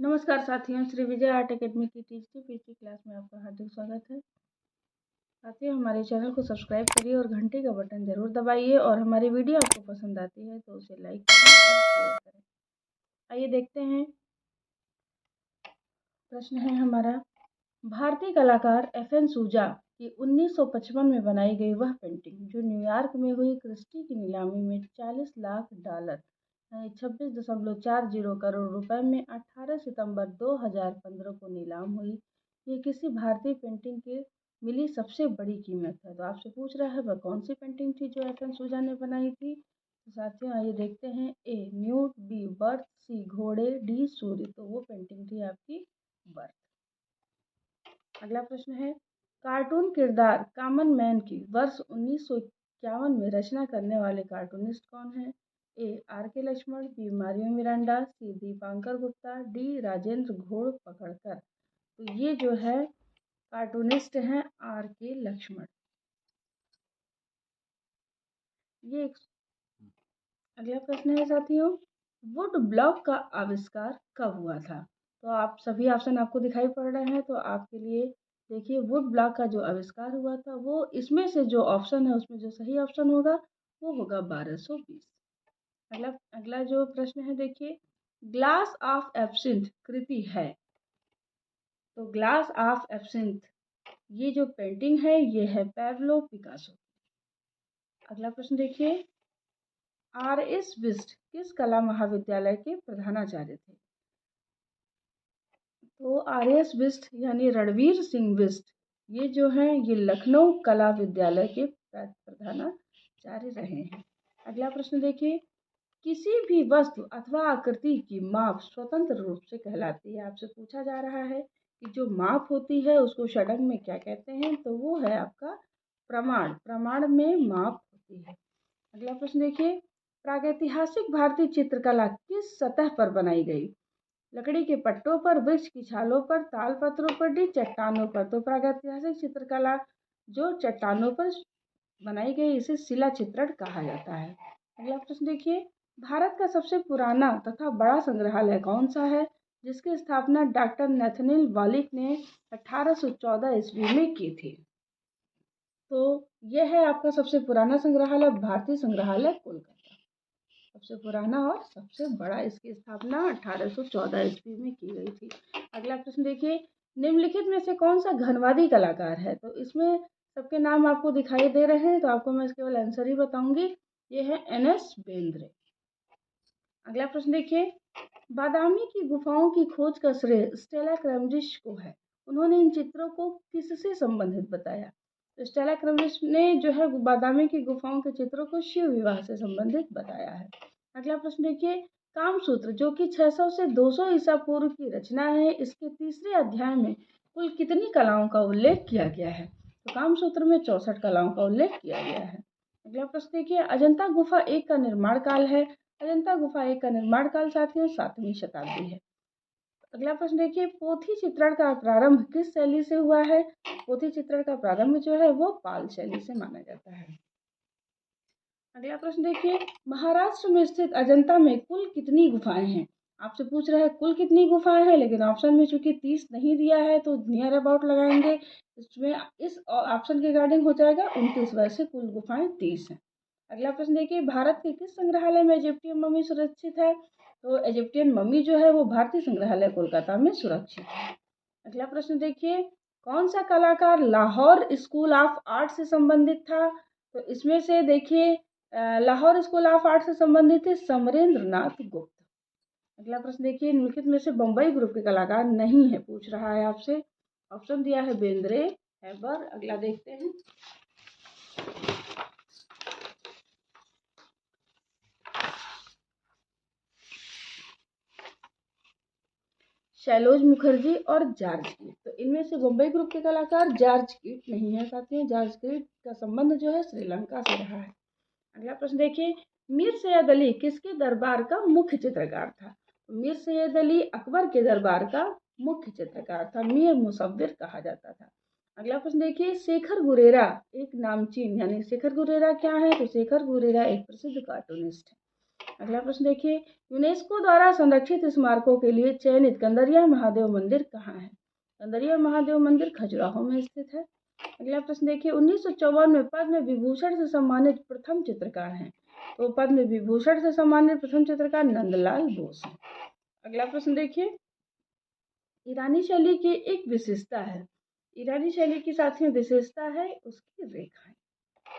नमस्कार साथियों, Shri Vijay art academy की तीसरी पीसी क्लास में आपका हार्दिक स्वागत है। साथियों, हमारे चैनल को सब्सक्राइब करिए और घंटे का बटन जरूर दबाइए और हमारी वीडियो आपको पसंद आती है तो उसे लाइक करें और शेयर करें। आइए देखते हैं। प्रश्न है हमारा, भारतीय कलाकार FN सूजा की 1955 में बनाई गई वह पेंटिंग जो न्यूयॉर्क में हुई क्रिस्टी की नीलामी में $40 लाख यानी 26.40 करोड़ रुपए में 18 सितंबर 2015 को नीलाम हुई। ये किसी भारतीय पेंटिंग की मिली सबसे बड़ी कीमत है। तो आपसे पूछ रहा है वह कौन सी पेंटिंग थी जो FN सूजा ने बनाई थी। तो साथियों आइए देखते हैं। ए न्यूड, बी बर्थ, सी घोड़े, डी सूर्य। तो वो पेंटिंग थी आपकी बर्थ। अगला प्रश्न है, कार्टून किरदार कॉमन मैन की वर्ष 1951 में रचना करने वाले कार्टूनिस्ट कौन है। A RK Laxman, B Mario Miranda, C Dipankar Gupta, D Rajendra घोड़ पकड़कर। तो ये जो है कार्टूनिस्ट हैं RK लक्ष्मण। ये अगला प्रश्न है साथियों, वुड ब्लॉक का आविष्कार कब हुआ था। तो आप सभी ऑप्शन आपको दिखाई पड़ रहे हैं, तो आपके लिए देखिए वुड ब्लॉक का जो आविष्कार हुआ था वो इसमें से जो ऑप्शन है उसमें जो सही ऑप्शन होगा वो होगा 1220। अगला जो प्रश्न है देखिए, ग्लास ऑफ एब्सिंथ कृति है। तो ग्लास ऑफ एब्सिंथ ये जो पेंटिंग है ये है पैब्लो पिकासो। अगला प्रश्न देखिए, RS बिष्ट किस कला महाविद्यालय के प्रधानाचार्य थे। तो RS बिष्ट यानी रणवीर सिंह बिष्ट ये जो है ये लखनऊ कला विद्यालय के प्रधानाचार्य रहे हैं। अगला प्रश्न देखिए, किसी भी वस्तु अथवा आकृति की माप स्वतंत्र रूप से कहलाती है। आपसे पूछा जा रहा है कि जो माप होती है उसको षडंग में क्या कहते हैं। तो वो है आपका प्रमाण। प्रमाण में माप होती है। अगला प्रश्न देखिए, प्रागैतिहासिक भारतीय चित्रकला किस सतह पर बनाई गई। लकड़ी के पट्टों पर, वृक्ष की छालों पर, ताल पत्रों पर, डी चट्टानों पर। तो प्रागैतिहासिक चित्रकला जो चट्टानों पर बनाई गई इसे शिला चित्रण कहा जाता है। अगला प्रश्न देखिए, भारत का सबसे पुराना तथा बड़ा संग्रहालय कौन सा है जिसकी स्थापना डॉक्टर नैथनियल वालिक ने 1814 ईस्वी में की थी। तो यह है आपका सबसे पुराना संग्रहालय भारतीय संग्रहालय कोलकाता। सबसे पुराना और सबसे बड़ा, इसकी स्थापना 1814 ईस्वी में की गई थी। अगला प्रश्न देखिए, निम्नलिखित में से कौन सा घनवादी कलाकार है। तो इसमें सबके नाम आपको दिखाई दे रहे हैं, तो आपको मैं केवल आंसर ही बताऊंगी। ये है NS बेंद्रे। अगला प्रश्न देखिए, बादामी की गुफाओं की खोज का श्रेय स्टेला क्रैमरिश को है। उन्होंने इन चित्रों को किससे संबंधित बताया। तो स्टेला क्रैमरिश ने जो है बादामी की गुफाओं के चित्रों को शिव विवाह से संबंधित बताया है। अगला प्रश्न देखिए, कामसूत्र जो कि 600 से 200 ईसा पूर्व की रचना है, इसके तीसरे अध्याय में कुल कितनी कलाओं का उल्लेख किया गया है। तो कामसूत्र में 64 कलाओं का उल्लेख किया गया है। अगला प्रश्न देखिए, अजंता गुफा 1 का निर्माण काल है। अजंता गुफा 1 का निर्माण काल साथियों 7वीं शताब्दी है। अगला प्रश्न देखिए, पोथी चित्रण का प्रारंभ किस शैली से हुआ है। पोथी चित्रण का प्रारंभ जो है वो पाल शैली से माना जाता है। अगला प्रश्न देखिए, महाराष्ट्र में स्थित अजंता में कुल कितनी गुफाएं हैं। आपसे पूछ रहा है कुल कितनी गुफाएं हैं, लेकिन ऑप्शन में चूंकि 30 नहीं दिया है तो नियर अबाउट लगाएंगे। इसमें इस ऑप्शन के रिगार्डिंग हो जाएगा 29, वैसे कुल गुफाएं 30 हैं। अगला प्रश्न देखिए, भारत के किस संग्रहालय में इजिप्टियन मम्मी सुरक्षित है। तो इजिप्टियन मम्मी जो है वो भारतीय संग्रहालय कोलकाता में सुरक्षित है। अगला प्रश्न देखिए, कौन सा कलाकार लाहौर स्कूल ऑफ आर्ट से संबंधित था। तो इसमें से देखिए लाहौर स्कूल ऑफ आर्ट से संबंधित है समरेंद्र नाथ गुप्त। अगला प्रश्न देखिए, निम्नलिखित में से बम्बई ग्रुप के कलाकार नहीं है, पूछ रहा है आपसे। ऑप्शन दिया है बेंद्रे, हैबर। अगला देखते हैं, शैलोज मुखर्जी और जॉर्ज कीट। तो इनमें से बम्बई ग्रुप के कलाकार जॉर्ज कीट नहीं है साथियों। जॉर्ज कीट का संबंध जो है श्रीलंका से रहा है। अगला प्रश्न देखिए, मीर सैयद अली किसके दरबार का मुख्य चित्रकार था। मीर सैयद अली अकबर के दरबार का मुख्य चित्रकार था। मीर मुसव्विर कहा जाता था। अगला प्रश्न देखिए, शेखर गुरेरा एक नामचीन यानी शेखर गुरेरा क्या है। तो शेखर गुरेरा एक प्रसिद्ध कार्टूनिस्ट है। अगला प्रश्न देखिए, यूनेस्को द्वारा संरक्षित स्मारकों के लिए चयनित कंदरिया महादेव मंदिर कहाँ है? कंदरिया महादेव मंदिर खजुराहो में स्थित है। अगला प्रश्न देखिए, 1954 में पद्म विभूषण से सम्मानित प्रथम चित्रकार हैं? तो पद्म विभूषण से सम्मानित प्रथम चित्रकार नंदलाल बोस हैं। अगला प्रश्न देखिए, ईरानी शैली की एक विशेषता है, ईरानी शैली की साथ में विशेषता है उसकी रेखाएं।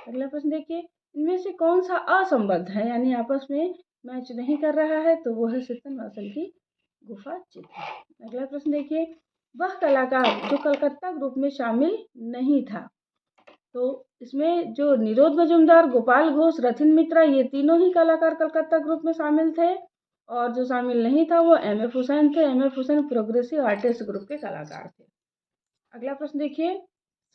अगला प्रश्न देखिए, इनमें से कौन सा असंबद्ध है, यानी आपस में मैच नहीं कर रहा है? तो वो है सितन वासल की गुफा चित्र। अगला प्रश्न देखिए, वह कलाकार जो कलकत्ता ग्रुप में शामिल नहीं था? तो इसमें जो निरोध मजुमदार, गोपाल घोष, रथिन मित्रा, ये तीनों ही कलाकार कलकत्ता ग्रुप में शामिल थे, और जो शामिल नहीं था वो एम.एफ. हुसैन थे। MF. Hussain progressive artist group के कलाकार थे। अगला प्रश्न देखिए,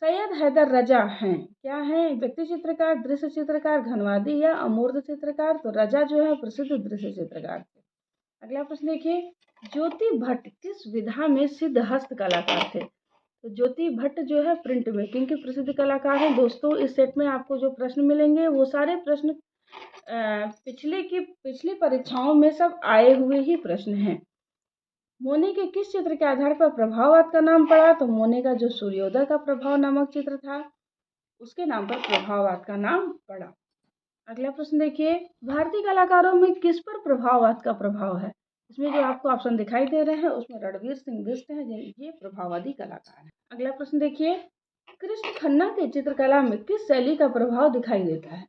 सैयद हैदर रजा हैं, क्या हैं? व्यक्ति चित्रकार, दृश्य चित्रकार, घनवादी या अमूर्त चित्रकार? तो रजा जो है प्रसिद्ध दृश्य चित्रकार थे। अगला प्रश्न देखिए, ज्योति भट्ट किस विधा में सिद्ध हस्त कलाकार थे? तो ज्योति भट्ट जो है प्रिंट मेकिंग के प्रसिद्ध कलाकार हैं। दोस्तों, इस सेट में आपको जो प्रश्न मिलेंगे वो सारे प्रश्न पिछली परीक्षाओं में सब आए हुए ही प्रश्न हैं। मोने के किस चित्र के आधार पर प्रभाववाद का नाम पड़ा? तो मोने का जो सूर्योदय का प्रभाव नामक चित्र था उसके नाम पर प्रभाववाद का नाम पड़ा। अगला प्रश्न देखिए, भारतीय कलाकारों में किस पर प्रभाववाद का प्रभाव है? इसमें जो आपको ऑप्शन दिखाई दे रहे हैं उसमें रणवीर सिंह बिष्ट हैं, ये प्रभाववादी कलाकार हैं। अगला प्रश्न देखिए, कृष्ण खन्ना के चित्रकला में किस शैली का प्रभाव दिखाई देता है?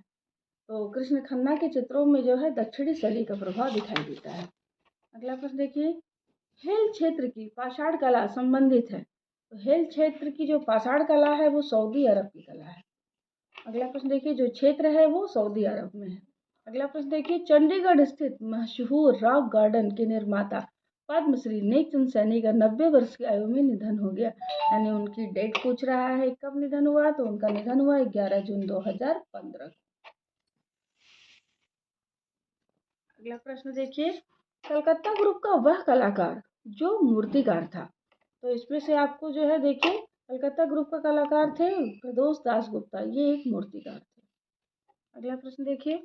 तो कृष्ण खन्ना के चित्रों में जो है दक्षिणी शैली का प्रभाव दिखाई देता है। अगला प्रश्न देखिए, हेल क्षेत्र की पाषाण कला संबंधित है? तो हेल क्षेत्र की जो पाषाण कला है वो सऊदी अरब की कला है। अगला प्रश्न देखिए, जो क्षेत्र है वो सऊदी अरब में है। अगला प्रश्न देखिए, चंडीगढ़ स्थित मशहूर रॉक गार्डन के निर्माता पद्मश्री नेकचंद सैनी का 90 वर्ष की आयु में निधन हो गया, यानी उनकी डेट पूछ रहा है कब निधन हुआ? तो उनका निधन हुआ 11 जून 2015। अगला प्रश्न देखिए, कलकत्ता ग्रुप का वह कलाकार जो मूर्तिकार था? तो इसमें से आपको जो है देखिए, कलकत्ता ग्रुप का कलाकार थे प्रदोष दासगुप्ता, ये एक मूर्तिकार थे। अगला प्रश्न देखिए,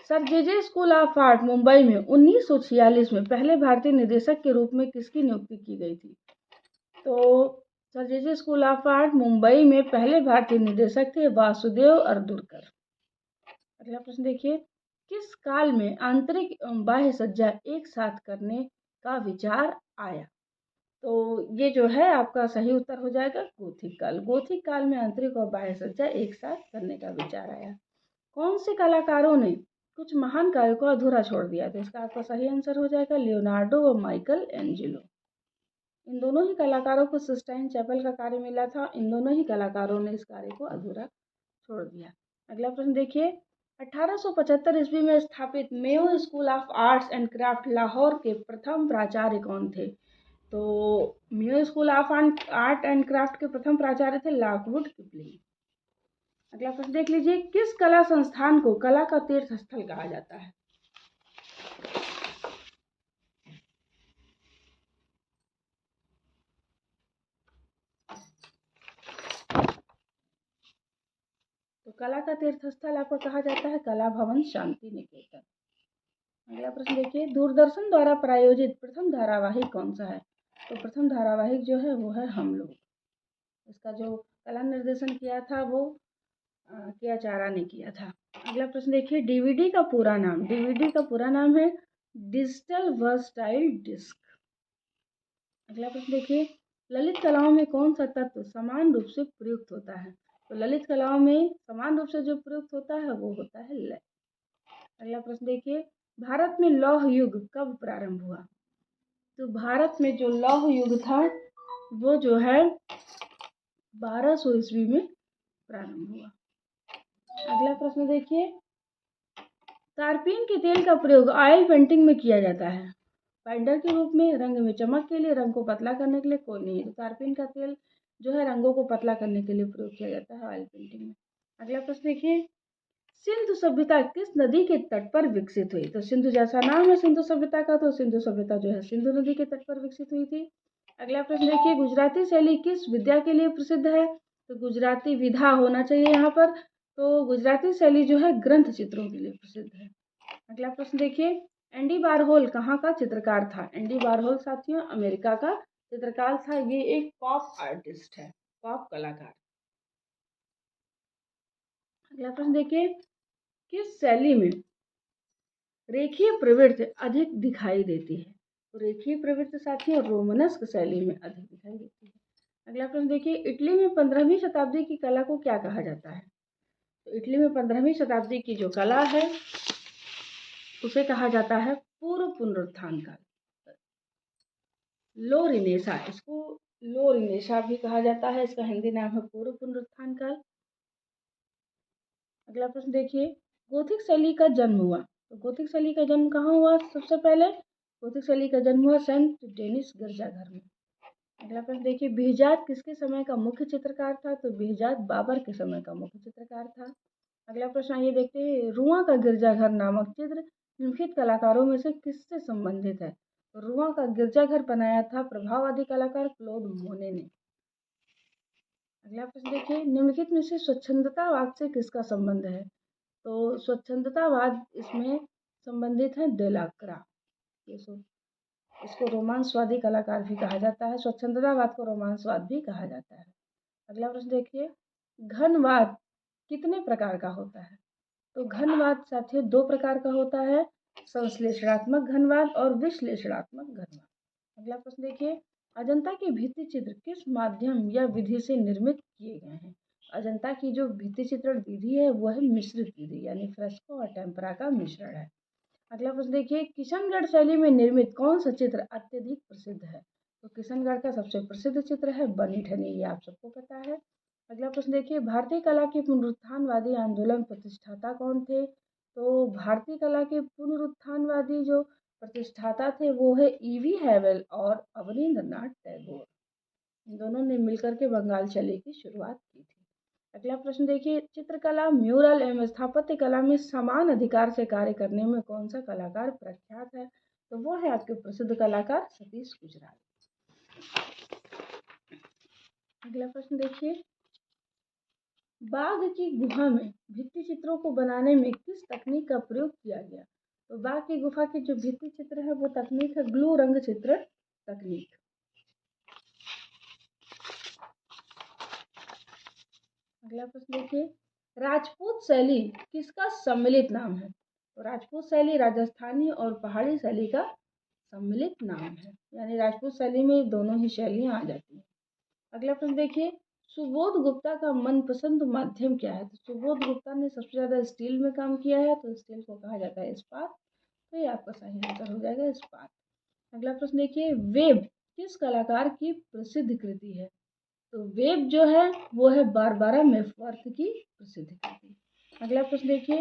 sir J school of art Mumbai में 1946 में पहले भारतीय निदेशक के रूप में किसकी नियुक्ति की गई थी? तो sir J school of art Mumbai में पहले भारतीय निदेशक थे वासुदेव अर्दुरकर। अगला प्रश्न देखिए, किस काल में आंतरिक एवं बाह्य सज्जा एक साथ करने का विचार आया? तो ये जो है आपका सही उत्तर हो जाएगा गोथिक काल। गोथिक काल में आंतरिक और बाह्य सज्जा एक साथ करने का विचार आया। कौन से कलाकारों ने कुछ महान कार्यों को अधूरा छोड़ दिया? तो इसका आपका सही आंसर हो जाएगा लियोनार्डो और माइकल एंजेलो। इन दोनों ही कलाकारों को सिस्टाइन चैपल का कार्य मिला था, इन दोनों ही कलाकारों ने इस कार्य को अधूरा छोड़ दिया। अगला प्रश्न देखिए, 1875 ईस्वी में स्थापित Mayo school of arts and craft Lahore के प्रथम प्राचार्य कौन थे? तो Mayo school of art and craft के प्रथम प्राचार्य थे लॉकवुड किपलिंग। अगला प्रश्न देख लीजिए, किस कला संस्थान को कला का तीर्थ स्थल कहा जाता है? तो कला का तीर्थ स्थल आपको कहा जाता है कला भवन शांति निकेतन। अगला प्रश्न देखिए, दूरदर्शन द्वारा प्रायोजित प्रथम धारावाहिक कौन सा है? तो प्रथम धारावाहिक जो है वो है हम लोग। इसका जो कला निर्देशन किया था वो के आचार्य ने किया था। अगला प्रश्न देखिए, डीवीडी का पूरा नाम? डीवीडी का पूरा नाम है डिजिटल वर्सटाइल डिस्क। अगला प्रश्न देखिए, ललित कलाओं में कौन सा तत्व समान रूप से प्रयुक्त होता है? तो ललित कलाओं में समान रूप से जो प्रयुक्त होता है वो होता है लय। अगला प्रश्न देखिए, भारत में लौह युग कब प्रारंभ हुआ? तो भारत में जो लौह युग था वो जो है 1200 ईस्वी में प्रारंभ हुआ। अगला प्रश्न देखिए, तारपीन के तेल का प्रयोग ऑयल पेंटिंग में किया जाता है बाइंडर के रूप में, रंग में चमक के लिए, रंग को पतला करने के लिए? कोई नहीं। तो तारपीन का तेल जो है रंगों को पतला करने के लिए प्रयोग किया जाता है ऑयल पेंटिंग में। अगला प्रश्न देखिए, सिंधु सभ्यता किस नदी के तट पर विकसित हुई? तो सिंधु जैसा नाम है सिंधु सभ्यता का, तो सिंधु सभ्यता जो है सिंधु नदी के तट पर विकसित हुई थी। अगला प्रश्न देखिए, गुजराती शैली किस विद्या के लिए प्रसिद्ध है? तो गुजराती विधा होना चाहिए यहाँ पर। तो गुजराती शैली जो है ग्रंथ चित्रों के लिए प्रसिद्ध है। अगला प्रश्न देखिए, एंडी वारहोल कहाँ का चित्रकार था? एंडी वारहोल साथियों अमेरिका का चित्रकार था। ये एक पॉप आर्टिस्ट है, पॉप कलाकार। अगला प्रश्न देखिए, किस शैली में रेखीय प्रवृत्ति अधिक दिखाई देती है? तो रेखीय प्रवृत्ति साथियों रोमनस्क शैली में अधिक दिखाई देती है। अगला प्रश्न देखिए, इटली में 15वीं शताब्दी की कला को क्या कहा जाता है? तो इटली में 15वीं शताब्दी की जो कला है उसे कहा जाता है पूर्व पुनरुत्थान काल, लो रिनेसा। इसको लो रिनेसा भी कहा जाता है, इसका हिंदी नाम है पूर्व पुनरुत्थान काल। अगला प्रश्न देखिए, गोथिक शैली का जन्म हुआ। तो गोथिक शैली का जन्म कहाँ हुआ? सबसे पहले गोथिक शैली का जन्म हुआ सेंट डेनिस गिरजाघर में। अगला प्रश्न देखिए, बेहजाद किसके समय का मुख्य चित्रकार था? तो बेहजाद बाबर के समय का मुख्य चित्रकार था। अगला प्रश्न आइए देखते हैं, रुआ का गिरजाघर नामक चित्र निम्नलिखित कलाकारों में से किससे संबंधित है? तो रुआ का गिरजाघर बनाया था प्रभाववादी कलाकार क्लोड मोने ने। अगला प्रश्न देखिए, निम्नलिखित में से स्वच्छंदतावाद से किसका संबंध है? तो स्वच्छंदतावाद इसमें संबंधित है डेलाक्रा। इसको रोमांसवादी कलाकार भी कहा जाता है। स्वच्छंदतावाद को रोमांसवाद भी कहा जाता है। अगला प्रश्न देखिए, घनवाद कितने प्रकार का होता है? तो घनवाद साथियों 2 प्रकार का होता है, संश्लेषणात्मक घनवाद और विश्लेषणात्मक घनवाद। अगला प्रश्न देखिए, अजंता के भित्ति चित्र किस माध्यम या विधि से निर्मित किए गए हैं? अजंता की जो भित्ति चित्रण विधि है वह है मिश्रित विधि, यानी फ्रेस्को और टेम्परा का मिश्रण है। अगला प्रश्न देखिए, किशनगढ़ शैली में निर्मित कौन सा चित्र अत्यधिक प्रसिद्ध है? तो किशनगढ़ का सबसे प्रसिद्ध चित्र है बनी ठनी, ये आप सबको पता है। अगला प्रश्न देखिए, भारतीय कला के पुनरुत्थानवादी आंदोलन प्रतिष्ठाता कौन थे? तो भारतीय कला के पुनरुत्थानवादी जो प्रतिष्ठाता थे वो है ईवी हैवेल और अवनींद्रनाथ टैगोर। इन दोनों ने मिलकर के बंगाल शैली की शुरुआत की थी। अगला प्रश्न देखिए, चित्रकला, म्यूरल एवं स्थापत्य कला में समान अधिकार से कार्य करने में कौन सा कलाकार प्रख्यात है? तो वो है आपके प्रसिद्ध कलाकार सतीश गुजराल। अगला प्रश्न देखिए, बाघ की गुहा में भित्ति चित्रों को बनाने में किस तकनीक का प्रयोग किया गया? तो बाघ की गुफा के जो भित्ति चित्र है वो तकनीक है ग्लू रंग चित्र तकनीक। अगला प्रश्न देखिए, राजपूत शैली किसका सम्मिलित नाम है? तो राजपूत शैली राजस्थानी और पहाड़ी शैली का सम्मिलित नाम है, यानी राजपूत शैली में दोनों ही शैलियां आ जाती हैं। अगला प्रश्न देखिए, सुबोध गुप्ता का मनपसंद माध्यम क्या है? तो सुबोध गुप्ता ने सबसे ज़्यादा स्टील में काम किया है, तो स्टील को कहा जाता है इस्पात। तो ये आपका सही आंसर हो जाएगा इस्पात। अगला प्रश्न देखिए, वेब किस कलाकार की प्रसिद्ध कृति है? तो वेब जो है वो है बारबारा मेफवर्थ की प्रसिद्ध कृति। अगला प्रश्न देखिए,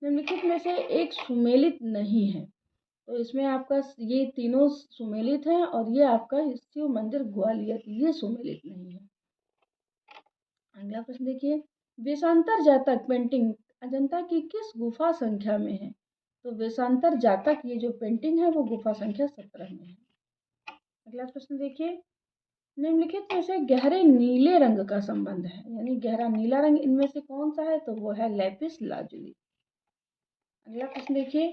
निम्नलिखित में से एक सुमेलित नहीं है। तो इसमें आपका ये तीनों सुमेलित हैं और ये आपका शिव मंदिर ग्वालियर ये सुमेलित नहीं है। अगला प्रश्न देखिए, वेशांतर जातक पेंटिंग अजंता की किस गुफा संख्या में है? तो वेशांतर जातक ये जो पेंटिंग है वो गुफा संख्या 17 में है। अगला प्रश्न देखिए, निम्नलिखित में से गहरे नीले रंग का संबंध है, यानी गहरा नीला रंग इनमें से कौन सा है? तो वो है लैपिस लाजुली। अगला प्रश्न देखिए,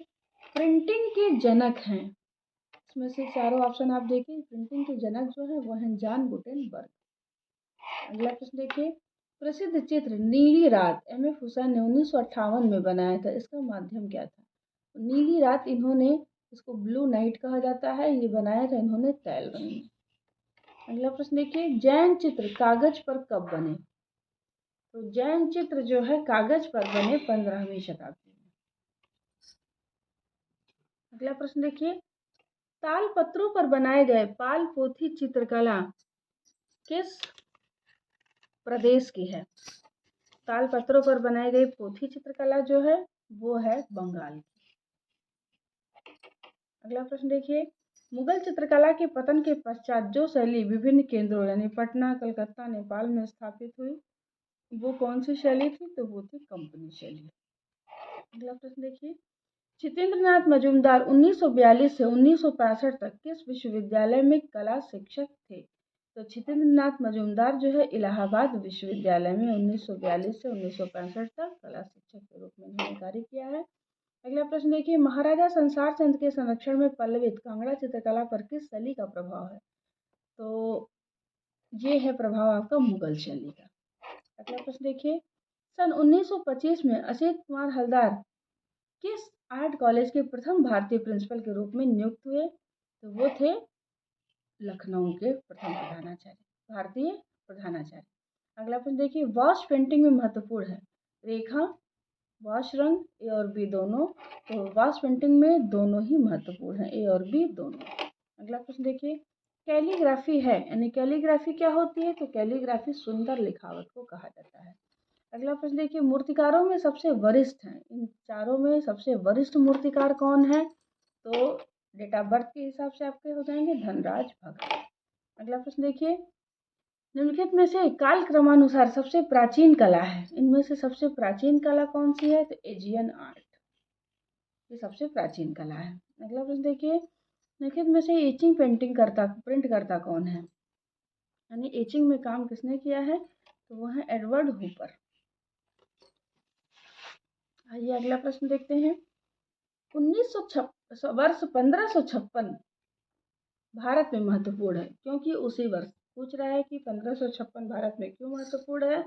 प्रिंटिंग के जनक हैं, इसमें से चारों ऑप्शन आप देखिए, प्रिंटिंग के जनक जो है वो हैं जॉन गुटेनबर्ग। अगला प्रश्न देखिए, प्रसिद्ध चित्र नीली रात एम.एफ. हुसैन ने 1958 में बनाया था, इसका माध्यम क्या था? नीली रात इन्होंने, इसको ब्लू नाइट कहा जाता है, ये बनाया था इन्होंने तैल रंग में। अगला प्रश्न देखिए, जैन चित्र कागज पर कब बने? तो जैन चित्र जो है कागज पर बने 15वीं शताब्दी में। अगला प्रश्न देखिए, ताल पत्रों पर बनाए गए पाल पोथी चित्रकला किस प्रदेश की है? ताल पत्रों पर बनाई गई पोथी चित्रकला जो है वो है बंगाल की। अगला प्रश्न देखिए, मुगल चित्रकला के पतन के पश्चात जो शैली विभिन्न केंद्रों यानी पटना, कलकत्ता, नेपाल में स्थापित हुई वो कौन सी शैली थी? तो वो थी कंपनी शैली। अगला प्रश्न देखिए, जितेंद्रनाथ मजूमदार 1942 से 1965 तक किस विश्वविद्यालय में कला शिक्षक थे? तो जितेंद्रनाथ मजूमदार जो है इलाहाबाद विश्वविद्यालय में 1942 से 1965 तक कला शिक्षक के रूप में उन्होंने कार्य किया है। अगला प्रश्न देखिए, महाराजा संसार चंद के संरक्षण में पल्लवित कांगड़ा चित्रकला पर किस शैली का प्रभाव है? तो ये है प्रभाव आपका मुगल शैली का। अगला प्रश्न देखिए, सन 1925 में असित कुमार हलदार किस आर्ट कॉलेज के प्रथम भारतीय प्रिंसिपल के रूप में नियुक्त हुए? तो वो थे लखनऊ के प्रथम प्रधानाचार्य, भारतीय प्रधानाचार्य। अगला प्रश्न देखिए, वॉश पेंटिंग में महत्वपूर्ण है रेखा, वॉश रंग, ए और बी दोनों। तो वॉश पेंटिंग में दोनों ही महत्वपूर्ण है, ए और बी दोनों। अगला प्रश्न देखिए, कैलीग्राफी है यानी कैलीग्राफी क्या होती है? तो कैलीग्राफी सुंदर लिखावट को कहा जाता है। अगला प्रश्न देखिए, मूर्तिकारों में सबसे वरिष्ठ हैं, इन चारों में सबसे वरिष्ठ मूर्तिकार कौन है? तो डेट ऑफ बर्थ के हिसाब से आपके हो जाएंगे धनराज भगत। अगला प्रश्न देखिए, निम्नलिखित में से काल क्रमानुसार सबसे प्राचीन कला है, इनमें से सबसे प्राचीन कला कौन सी है? तो एजियन आर्ट, ये सबसे प्राचीन कला है। अगला प्रश्न देखिए, निम्नलिखित में से एचिंग पेंटिंग करता प्रिंट करता कौन है, यानी एचिंग में काम किसने किया है? तो वो है एडवर्ड हूपर। आइए अगला प्रश्न देखते हैं, 1956 वर्ष 1556 भारत में महत्वपूर्ण है क्योंकि उसी वर्ष पूछ रहा है कि 1556 भारत में क्यों महत्वपूर्ण है?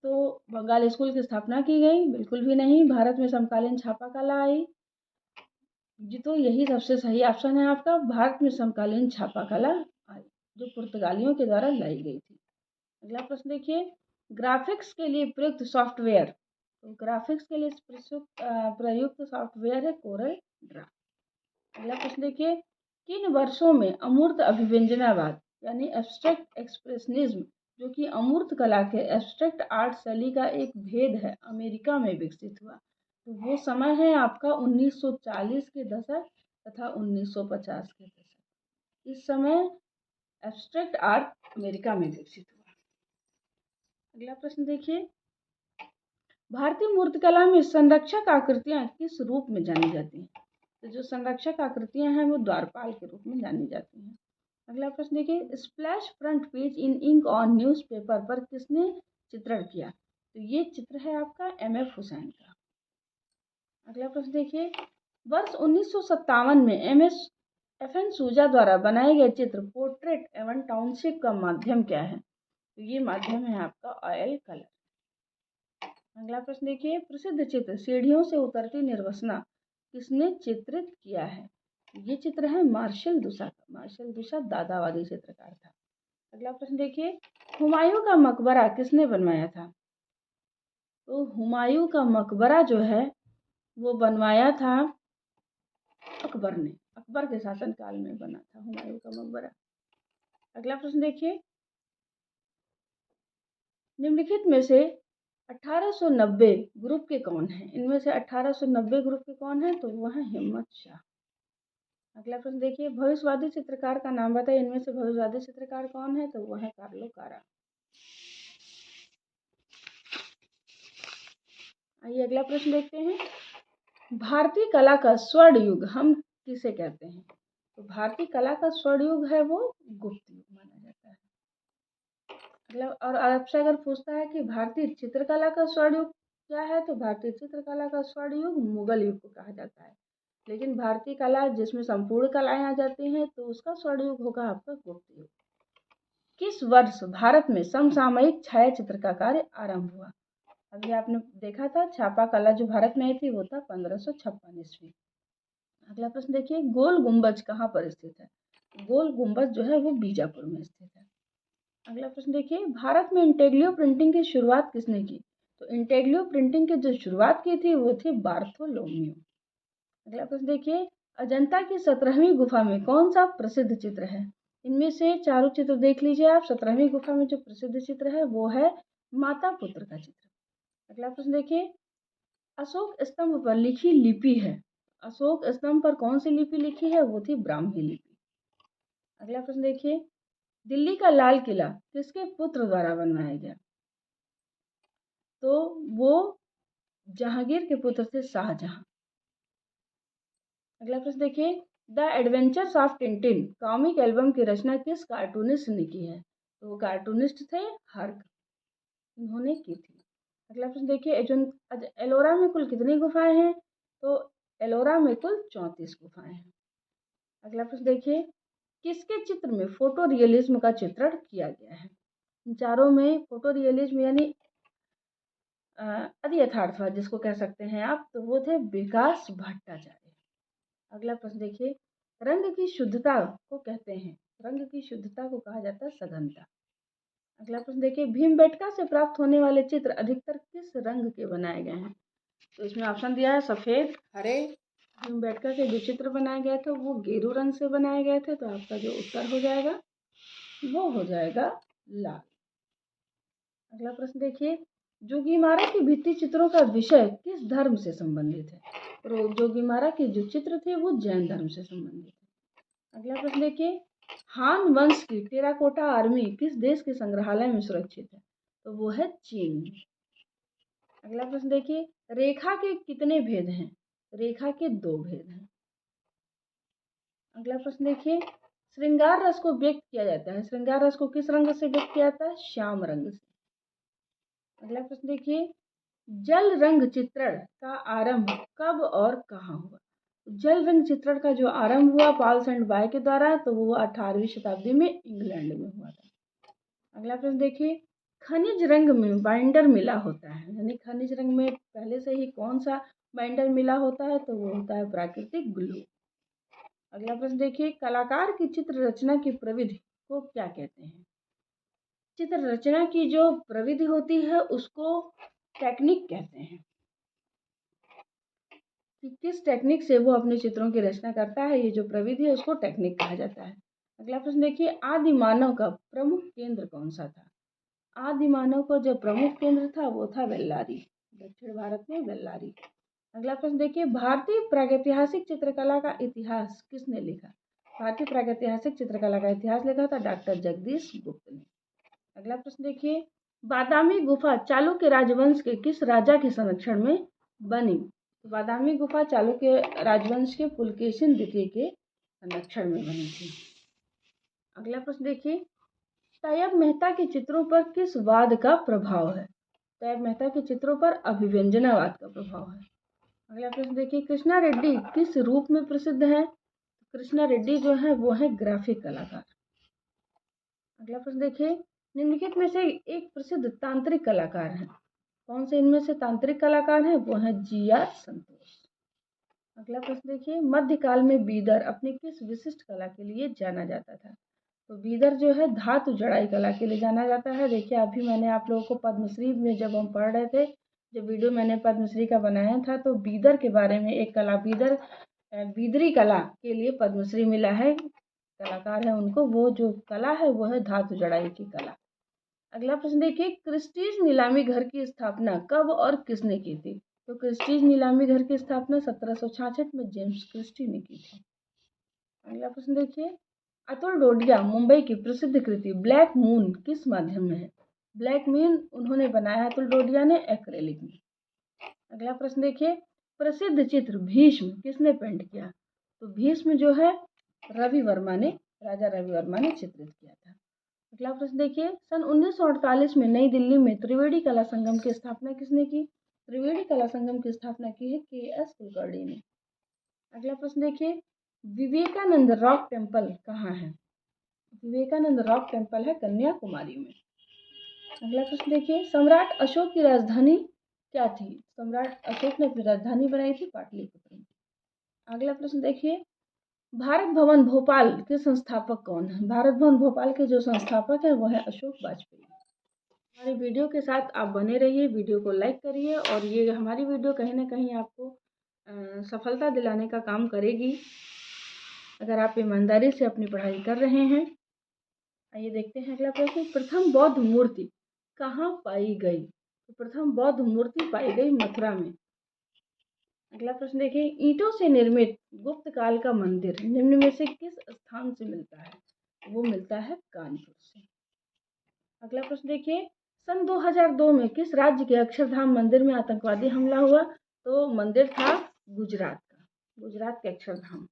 तो बंगाल स्कूल की स्थापना की गई? बिल्कुल भी नहीं। भारत में समकालीन छापा कला आई जी, तो यही सबसे सही ऑप्शन है आपका, भारत में समकालीन छापा कला आई जो पुर्तगालियों के द्वारा लाई गई थी। अगला प्रश्न देखिए, ग्राफिक्स के लिए प्रयुक्त सॉफ्टवेयर, तो ग्राफिक्स के लिए प्रयुक्त सॉफ्टवेयर है कोरल ड्रा। अगला प्रश्न देखिए, किन वर्षों में अमूर्त अभिव्यंजनावाद यानी एब्स्ट्रैक्ट एक्सप्रेशनिज्म जो कि अमूर्त कला के एब्स्ट्रैक्ट आर्ट शैली का एक भेद है अमेरिका में विकसित हुआ? तो वो समय है आपका 1940 के दशक तथा 1950 के दशक। इस समय एब्स्ट्रैक्ट आर्ट अमेरिका में विकसित हुआ। अगला प्रश्न देखिए, भारतीय मूर्तिकला में संरक्षक आकृतियां किस रूप में जानी जाती हैं? तो जो संरक्षक आकृतियां हैं वो द्वारपाल के रूप में जानी जाती हैं। अगला प्रश्न देखिए, splash front page in ink on newspaper पर किसने चित्रण किया? तो ये चित्र है आपका एम.एफ. हुसैन का। अगला प्रश्न देखिए, वर्ष 1957 में एफ.एन. सूजा द्वारा बनाए गए चित्र पोर्ट्रेट एवं टाउनशिप का माध्यम क्या है? तो ये माध्यम है आपका ऑयल कलर। अगला प्रश्न देखिए, प्रसिद्ध चित्र सीढ़ियों से उतरती निर्वसना किसने चित्रित किया है? ये चित्र है मार्शल दुसा का। मार्शल दुसा दादावादी चित्रकार था। अगला प्रश्न देखिए, हुमायूं का मकबरा किसने बनवाया था? तो हुमायूं का मकबरा जो है वो बनवाया था अकबर ने, अकबर के शासनकाल में बना था हुमायूं का मकबरा। अगला प्रश्न देखिए, निम्नलिखित में से 1890 ग्रुप के कौन हैं? इनमें से 1890 ग्रुप के कौन हैं? तो वो है हिम्मत शाह। अगला प्रश्न देखिए, भविष्यवादी चित्रकार का नाम बताइए, इनमें से भविष्यवादी चित्रकार कौन है? तो वो है कार्लो कारा। आइए अगला प्रश्न देखते हैं, भारतीय कला का स्वर्ण युग हम किसे कहते हैं? तो भारतीय कला का स्वर्ण युग है वो गुप्त युग माना जाता है। अगला, और आपसे अगर पूछता है कि भारतीय चित्रकला का स्वर्ण युग क्या है? तो भारतीय चित्रकला का स्वर्ण युग मुगल युग को कहा जाता है। लेकिन भारतीय कला जिसमें संपूर्ण कलाएं आ जाती हैं तो उसका स्वर्ण युग होगा आपका गुप्त युग। किस वर्ष भारत में समसामयिक छायाचित्र का कार्य आरंभ हुआ? अभी आपने देखा था छापा कला जो भारत में आई थी वो था 1556 ईस्वी। अगला प्रश्न देखिए, गोल गुंबज कहाँ पर स्थित है? गोल गुंबज जो है वो बीजापुर में स्थित है। अगला प्रश्न देखिए, भारत में इंटेग्लियो प्रिंटिंग की शुरुआत किसने की? तो इंटेग्लियो प्रिंटिंग की जो शुरुआत की थी वो थी बार्थोलोम्यू। अगला प्रश्न देखिए, अजंता की 17वीं गुफा में कौन सा प्रसिद्ध चित्र है? इनमें से चारों चित्र देख लीजिए आप। 17वीं गुफा में जो प्रसिद्ध चित्र है वो है माता पुत्र का चित्र। अगला प्रश्न देखिए, अशोक स्तंभ पर लिखी लिपि है, अशोक स्तंभ पर कौन सी लिपि लिखी है? वो थी ब्राह्मी लिपि। अगला प्रश्न देखिए, दिल्ली का लाल किला किसके पुत्र द्वारा बनवाया गया? तो वो जहांगीर के पुत्र थे शाहजहां। अगला प्रश्न देखिए, the adventures of Tintin comic album की रचना किस कार्टूनिस्ट ने की है? तो वो कार्टूनिस्ट थे हर्क, इन्होंने की थी। अगला प्रश्न देखिए, एलोरा में कुल कितनी गुफाएं हैं? तो एलोरा में कुल 34 गुफाएं हैं। अगला प्रश्न देखिए, किसके चित्र में फोटो रियलिज्म का चित्रण किया गया है? इन चारों में फोटो रियलिज्म यानी अति यथार्थवाद जिसको कह सकते हैं आप, तो वो थे विकास भट्टाचार्य। अगला प्रश्न देखिए, रंग की शुद्धता को कहते हैं, रंग की शुद्धता को कहा जाता है सघनता। अगला प्रश्न देखिए, भीमबेटका से प्राप्त होने वाले चित्र अधिकतर किस रंग के बनाए गए हैं? तो इसमें ऑप्शन दिया है सफेद, हरे। भीमबेटका के जो चित्र बनाए गए थे वो गेरू रंग से बनाए गए थे, तो आपका जो उत्तर हो जाएगा वो हो जाएगा लाल। अगला प्रश्न देखिए, जोगीमारा की भित्ति चित्रों का विषय किस धर्म से संबंधित है? तो जोगीमारा के जो चित्र थे वो जैन धर्म से संबंधित है। अगला प्रश्न देखिए, हान वंश की टेराकोटा आर्मी किस देश के संग्रहालय में सुरक्षित है? तो वो है चीन। अगला प्रश्न देखिए, रेखा के कितने भेद हैं? रेखा के 2 भेद हैं। अगला प्रश्न देखिए, श्रृंगार रस को व्यक्त किया जाता है, श्रृंगार रस को किस रंग से व्यक्त किया जाता है? श्याम रंग से। अगला प्रश्न देखिए, जल रंग चित्रण का आरंभ कब और कहाँ हुआ? जल रंग चित्रण का जो आरंभ हुआ पॉल्स एंड बाय के द्वारा, तो वो 18वीं शताब्दी में इंग्लैंड में हुआ था। अगला प्रश्न देखिए, खनिज रंग में बाइंडर मिला होता है, यानी खनिज रंग में पहले से ही कौन सा बाइंडर मिला होता है? तो वो होता है प्राकृतिक ग्लू। अगला प्रश्न देखिए, कलाकार की चित्र रचना की प्रविधि को क्या कहते हैं? चित्र रचना की जो प्रविधि होती है उसको टेक्निक कहते हैं, कि किस टेक्निक से वो अपने चित्रों की रचना करता है, ये जो प्रविधि है उसको टेक्निक कहा जाता है। अगला प्रश्न देखिए, आदि मानव का प्रमुख केंद्र कौन सा था? आदि मानव का जो प्रमुख केंद्र था वो था बेल्लारी, दक्षिण भारत में बेल्लारी। अगला प्रश्न देखिए, भारतीय प्रागैतिहासिक चित्रकला का इतिहास किसने लिखा? भारतीय प्रागैतिहासिक चित्रकला का इतिहास लिखा था डॉक्टर जगदीश गुप्त ने। अगला प्रश्न देखिए, बादामी गुफा चालुक्य राजवंश के किस राजा के संरक्षण में बनी? तो बादामी गुफा चालुक्य राजवंश के पुलकेशिन द्वितीय के संरक्षण में बनी थी। अगला प्रश्न देखिए, तैयब मेहता के चित्रों पर किस वाद का प्रभाव है? तैयब मेहता के चित्रों पर अभिव्यंजनावाद का प्रभाव है। अगला प्रश्न देखिए, कृष्णा रेड्डी किस रूप में प्रसिद्ध है? कृष्णा रेड्डी जो है वो है ग्राफिक कलाकार। अगला प्रश्न देखिए, निम्नलिखित में से एक प्रसिद्ध तांत्रिक कलाकार है, कौन से इनमें से तांत्रिक कलाकार हैं? वो है GR संतोष। अगला प्रश्न देखिए, मध्यकाल में बीदर अपनी किस विशिष्ट कला के लिए जाना जाता था? तो बीदर जो है धातु जड़ाई कला के लिए जाना जाता है। देखिए अभी मैंने आप लोगों को पद्मश्री में जब हम पढ़ रहे थे, जब वीडियो मैंने पद्मश्री का बनाया था, तो बीदर के बारे में एक कला बीदरी कला के लिए पद्मश्री मिला है, कलाकार है उनको, वो जो कला है वो है धातु जड़ाई की कला। अगला प्रश्न देखिए, क्रिस्टीज नीलामी घर की स्थापना कब और किसने की थी? तो क्रिस्टीज नीलामी घर की स्थापना 1766 में जेम्स क्रिस्टी ने की थी। अगला प्रश्न देखिए, अतुल डोडिया मुंबई की प्रसिद्ध कृति ब्लैक मून किस माध्यम में है? ब्लैक मून उन्होंने बनाया अतुल डोडिया ने एक्रेलिक में। अगला प्रश्न देखिए, प्रसिद्ध चित्र भीष्म किसने पेंट किया? तो भीष्म जो है रवि वर्मा ने, राजा रवि वर्मा ने चित्रित किया था। अगला प्रश्न देखिए, सन 1948 में नई दिल्ली में त्रिवेणी कला संगम की स्थापना किसने की? त्रिवेणी कला संगम की स्थापना की है KS कुलकर्णी ने। अगला प्रश्न देखिए, विवेकानंद रॉक टेम्पल कहाँ है? विवेकानंद रॉक टेम्पल है कन्याकुमारी में। अगला प्रश्न देखिए, सम्राट अशोक की राजधानी क्या थी? सम्राट अशोक ने अपनी राजधानी बनाई थी पाटलिपुत्र में। अगला प्रश्न देखिए, भारत भवन भोपाल के संस्थापक कौन है? भारत भवन भोपाल के जो संस्थापक है वो है अशोक वाजपेयी। हमारी वीडियो के साथ आप बने रहिए, वीडियो को लाइक करिए, और ये हमारी वीडियो कहीं ना कहीं आपको सफलता दिलाने का काम करेगी अगर आप ईमानदारी से अपनी पढ़ाई कर रहे हैं। आइए देखते हैं अगला प्रश्न, प्रथम बौद्ध मूर्ति कहाँ पाई गई? तो प्रथम बौद्ध मूर्ति पाई गई मथुरा में। अगला प्रश्न देखिए, ईंटों से निर्मित गुप्त काल का मंदिर निम्न में से किस स्थान से मिलता है? वो मिलता है कानपुर से। अगला प्रश्न देखिए, सन 2002 में किस राज्य के अक्षरधाम मंदिर में आतंकवादी हमला हुआ? तो मंदिर था गुजरात का, गुजरात के अक्षरधाम।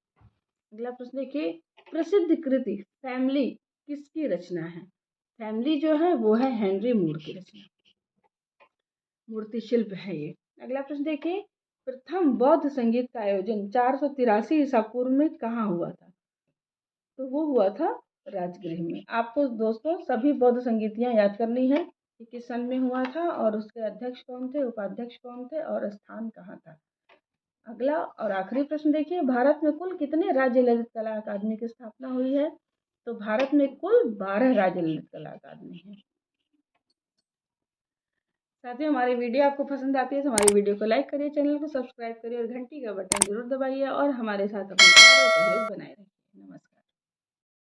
अगला प्रश्न देखिए, प्रसिद्ध कृति फैमिली किसकी रचना है? फैमिली जो है वो है हेनरी मूर की रचना, मूर्ति शिल्प है ये। अगला प्रश्न देखिए, प्रथम बौद्ध संगीत का आयोजन 483 ईसा पूर्व में कहाँ हुआ था? तो वो हुआ था राजगृह में। आपको दोस्तों सभी बौद्ध संगीतियाँ याद करनी है कि किस सन में हुआ था और उसके अध्यक्ष कौन थे, उपाध्यक्ष कौन थे और स्थान कहाँ था। अगला और आखिरी प्रश्न देखिए, भारत में कुल कितने राज्य ललित कला अकादमी की स्थापना हुई है? तो भारत में कुल 12 राज्य ललित कला अकादमी है। साथियों, हमारी वीडियो आपको पसंद आती है तो हमारी वीडियो को लाइक करिए, चैनल को सब्सक्राइब करिए और घंटी का बटन जरूर दबाइए और हमारे साथ अपने प्यार और सहयोग बनाए रखिए। नमस्कार।